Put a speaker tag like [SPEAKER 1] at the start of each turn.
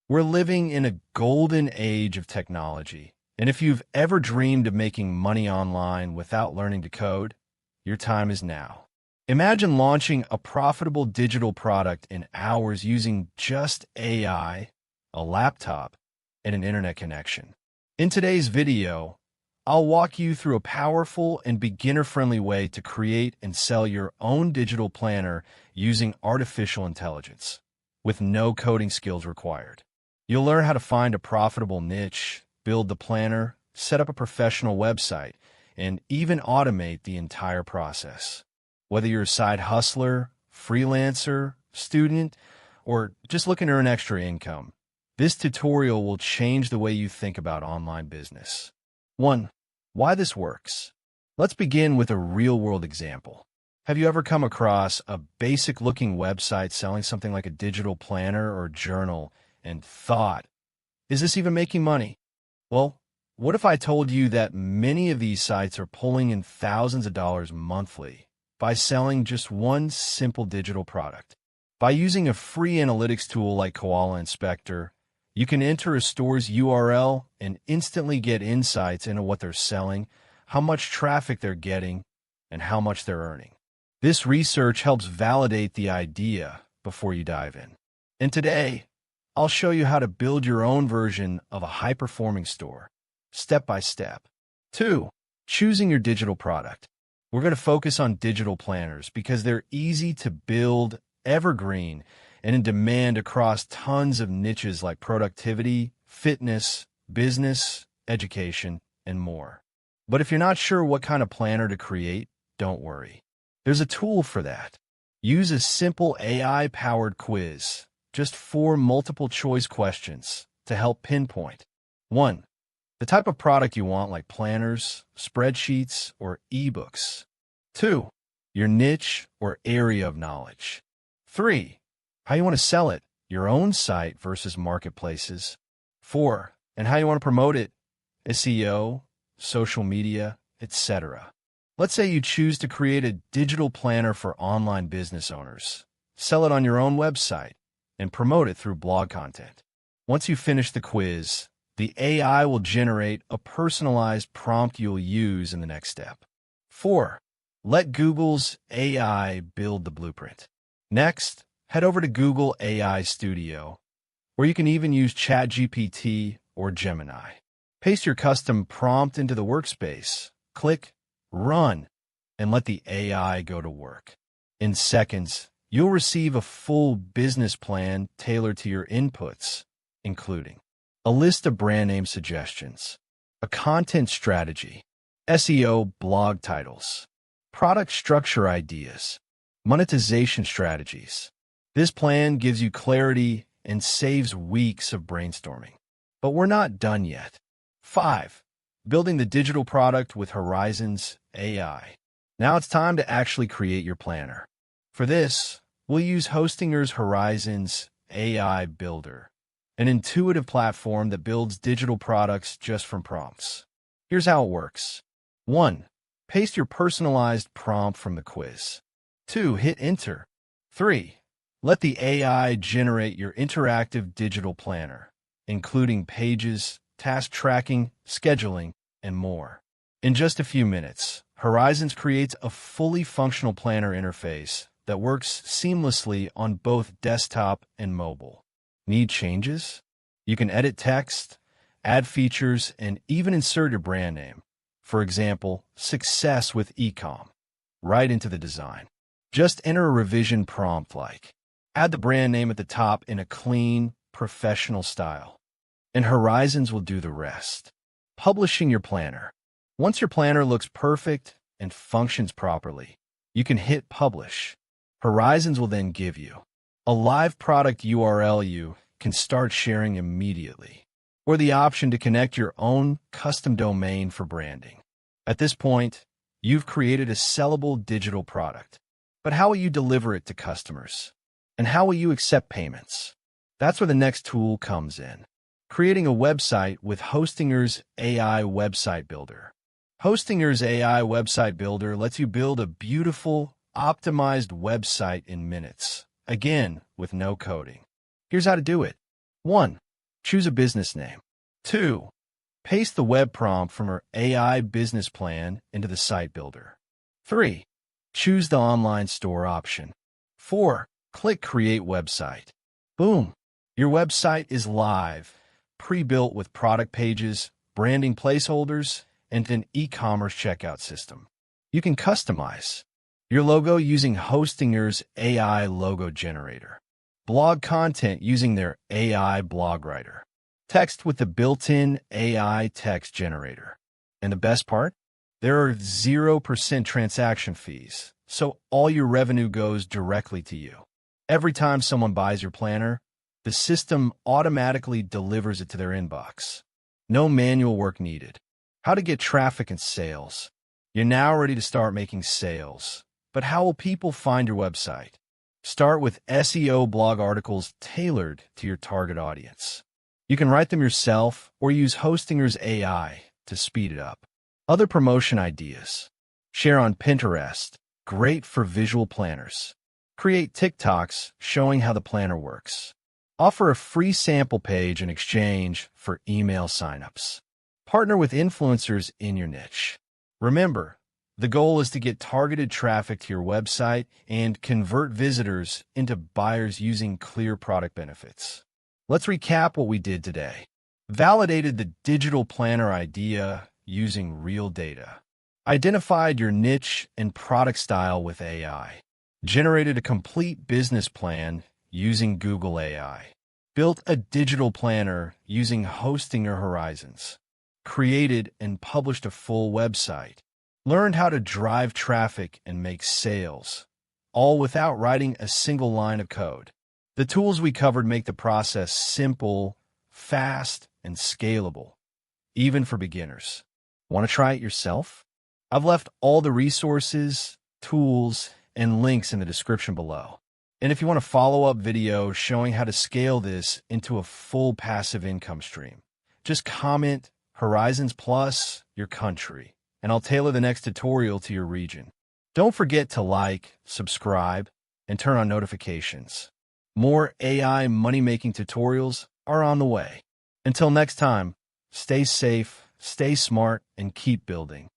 [SPEAKER 1] We're living in a golden age of technology, and if you've ever dreamed of making money online without learning to code, your time is now. Imagine launching a profitable digital product in hours using just AI, a laptop, and an internet connection. In today's video, I'll walk you through a powerful and beginner-friendly way to create and sell your own digital planner using artificial intelligence, with no coding skills required. You'll learn how to find a profitable niche, build the planner, set up a professional website, and even automate the entire process. Whether you're a side hustler, freelancer, student, or just looking to earn extra income, this tutorial will change the way you think about online business. 1. Why this works. Let's begin with a real-world example. Have you ever come across a basic-looking website selling something like a digital planner or journal and thought, is this even making money? Well, what if I told you that many of these sites are pulling in thousands of dollars monthly by selling just one simple digital product? By using a free analytics tool like Koala Inspector, you can enter a store's URL and instantly get insights into what they're selling, how much traffic they're getting, and how much they're earning. This research helps validate the idea before you dive in. And today, I'll show you how to build your own version of a high-performing store, step by step. 2. Choosing your digital product. We're going to focus on digital planners because they're easy to build, evergreen, and in demand across tons of niches like productivity, fitness, business, education, and more. But if you're not sure what kind of planner to create, don't worry. There's a tool for that. Use a simple AI-powered quiz. Just 4 multiple-choice questions to help pinpoint. 1. The type of product you want, like planners, spreadsheets, or ebooks. 2. Your niche or area of knowledge. 3. How you want to sell it, your own site versus marketplaces. 4. And how you want to promote it, SEO, social media, etc. Let's say you choose to create a digital planner for online business owners. Sell it on your own website and promote it through blog content. Once you finish the quiz, the AI will generate a personalized prompt you'll use in the next step. 4. Let Google's AI build the blueprint. Next, head over to Google AI Studio, where you can even use ChatGPT or Gemini. Paste your custom prompt into the workspace, click Run, and let the AI go to work. In seconds, you'll receive a full business plan tailored to your inputs, including a list of brand name suggestions, a content strategy, SEO blog titles, product structure ideas, monetization strategies. This plan gives you clarity and saves weeks of brainstorming. But we're not done yet. 5. Building the digital product with Horizon's AI. Now it's time to actually create your planner. For this, we'll use Hostinger's Horizon's AI Builder, an intuitive platform that builds digital products just from prompts. Here's how it works. 1. Paste your personalized prompt from the quiz. 2. Hit Enter. 3. Let the AI generate your interactive digital planner, including pages, task tracking, scheduling, and more. In just a few minutes, Horizons creates a fully functional planner interface that works seamlessly on both desktop and mobile. Need changes? You can edit text, add features, and even insert your brand name. For example, success with e-com, right into the design. Just enter a revision prompt like, add the brand name at the top in a clean, professional style. And Horizons will do the rest. Publishing your planner. Once your planner looks perfect and functions properly, you can hit Publish. Horizons will then give you a live product URL you can start sharing immediately, or the option to connect your own custom domain for branding. At this point, you've created a sellable digital product. But how will you deliver it to customers? And how will you accept payments? That's where the next tool comes in. Creating a website with Hostinger's AI Website Builder. Hostinger's AI Website Builder lets you build a beautiful, optimized website in minutes, again, with no coding. Here's how to do it. 1. Choose a business name. 2. Paste the web prompt from your AI business plan into the site builder. 3. Choose the online store option. 4. Click Create Website. Boom! Your website is live, pre-built with product pages, branding placeholders, and an e-commerce checkout system. You can customize your logo using Hostinger's AI logo generator, blog content using their AI blog writer, text with the built-in AI text generator. And the best part? There are 0% transaction fees, so all your revenue goes directly to you. Every time someone buys your planner, the system automatically delivers it to their inbox. No manual work needed. How to get traffic and sales. You're now ready to start making sales. But how will people find your website? Start with SEO blog articles tailored to your target audience. You can write them yourself or use Hostinger's AI to speed it up. Other promotion ideas. Share on Pinterest. Great for visual planners. Create TikToks showing how the planner works. Offer a free sample page in exchange for email signups. Partner with influencers in your niche. Remember, the goal is to get targeted traffic to your website and convert visitors into buyers using clear product benefits. Let's recap what we did today. Validated the digital planner idea using real data. Identified your niche and product style with AI. Generated a complete business plan using Google AI. Built a digital planner using Hostinger Horizons. Created and published a full website. Learned how to drive traffic and make sales, all without writing a single line of code. The tools we covered make the process simple, fast, and scalable, even for beginners. Want to try it yourself? I've left all the resources, tools, and links in the description below. And if you want a follow-up video showing how to scale this into a full passive income stream, just comment Horizons Plus your country, and I'll tailor the next tutorial to your region. Don't forget to like, subscribe, and turn on notifications. More AI money-making tutorials are on the way. Until next time, stay safe, stay smart, and keep building.